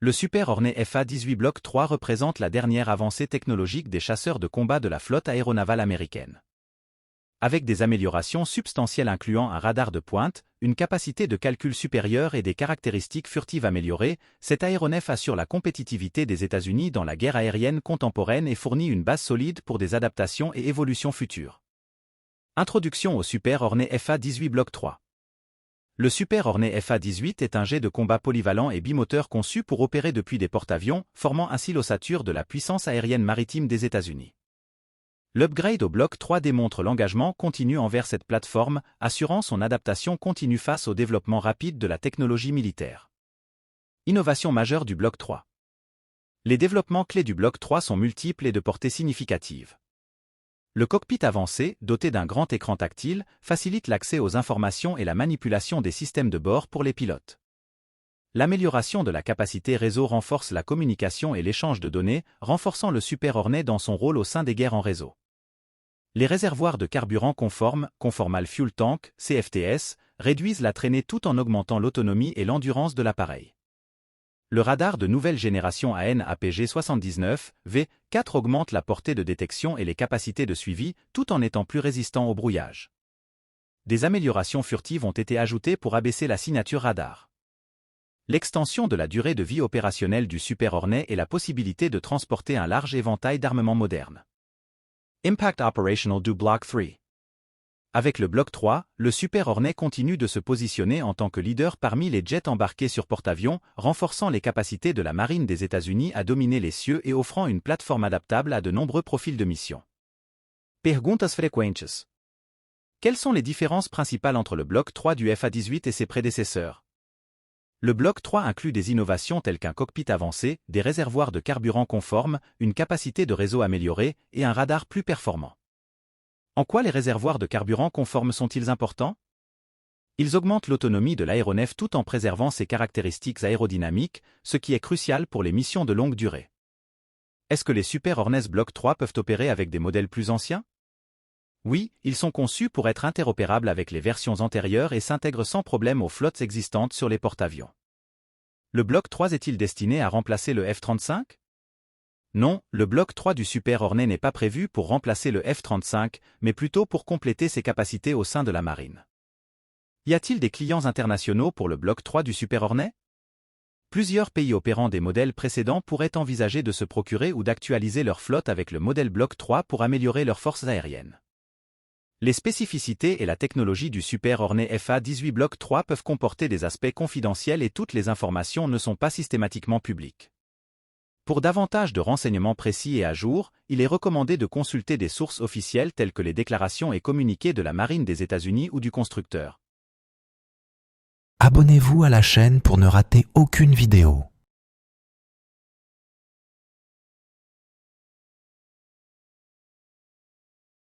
Le Super Hornet FA-18 Block 3 représente la dernière avancée technologique des chasseurs de combat de la flotte aéronavale américaine. Avec des améliorations substantielles incluant un radar de pointe, une capacité de calcul supérieure et des caractéristiques furtives améliorées, cet aéronef assure la compétitivité des États-Unis dans la guerre aérienne contemporaine et fournit une base solide pour des adaptations et évolutions futures. Introduction au Super Hornet FA-18 Block 3. Le Super Hornet FA-18 est un jet de combat polyvalent et bimoteur conçu pour opérer depuis des porte-avions, formant ainsi l'ossature de la puissance aérienne maritime des États-Unis. L'upgrade au Block 3 démontre l'engagement continu envers cette plateforme, assurant son adaptation continue face au développement rapide de la technologie militaire. Innovation majeure du Block 3. Les développements clés du Block 3 sont multiples et de portée significative. Le cockpit avancé, doté d'un grand écran tactile, facilite l'accès aux informations et la manipulation des systèmes de bord pour les pilotes. L'amélioration de la capacité réseau renforce la communication et l'échange de données, renforçant le Super Hornet dans son rôle au sein des guerres en réseau. Les réservoirs de carburant Conformal Fuel Tank, CFTS, réduisent la traînée tout en augmentant l'autonomie et l'endurance de l'appareil. Le radar de nouvelle génération AN/APG-79 V4 augmente la portée de détection et les capacités de suivi, tout en étant plus résistant au brouillage. Des améliorations furtives ont été ajoutées pour abaisser la signature radar. L'extension de la durée de vie opérationnelle du Super Hornet et la possibilité de transporter un large éventail d'armements modernes. Impact Operational du Block 3. Avec le Block 3, le Super Hornet continue de se positionner en tant que leader parmi les jets embarqués sur porte-avions, renforçant les capacités de la marine des États-Unis à dominer les cieux et offrant une plateforme adaptable à de nombreux profils de mission. Perguntas frequentes. Quelles sont les différences principales entre le Block 3 du FA-18 et ses prédécesseurs? Le Block 3 inclut des innovations telles qu'un cockpit avancé, des réservoirs de carburant conformes, une capacité de réseau améliorée et un radar plus performant. En quoi les réservoirs de carburant conformes sont-ils importants? Ils augmentent l'autonomie de l'aéronef tout en préservant ses caractéristiques aérodynamiques, ce qui est crucial pour les missions de longue durée. Est-ce que les Super Hornets Block 3 peuvent opérer avec des modèles plus anciens? Oui, ils sont conçus pour être interopérables avec les versions antérieures et s'intègrent sans problème aux flottes existantes sur les porte-avions. Le Block 3 est-il destiné à remplacer le F-35? Non, le Block 3 du Super Hornet n'est pas prévu pour remplacer le F-35, mais plutôt pour compléter ses capacités au sein de la marine. Y a-t-il des clients internationaux pour le Block 3 du Super Hornet? Plusieurs pays opérant des modèles précédents pourraient envisager de se procurer ou d'actualiser leur flotte avec le modèle Block 3 pour améliorer leurs forces aériennes. Les spécificités et la technologie du Super Hornet FA-18 Block 3 peuvent comporter des aspects confidentiels et toutes les informations ne sont pas systématiquement publiques. Pour davantage de renseignements précis et à jour, il est recommandé de consulter des sources officielles telles que les déclarations et communiqués de la Marine des États-Unis ou du constructeur. Abonnez-vous à la chaîne pour ne rater aucune vidéo.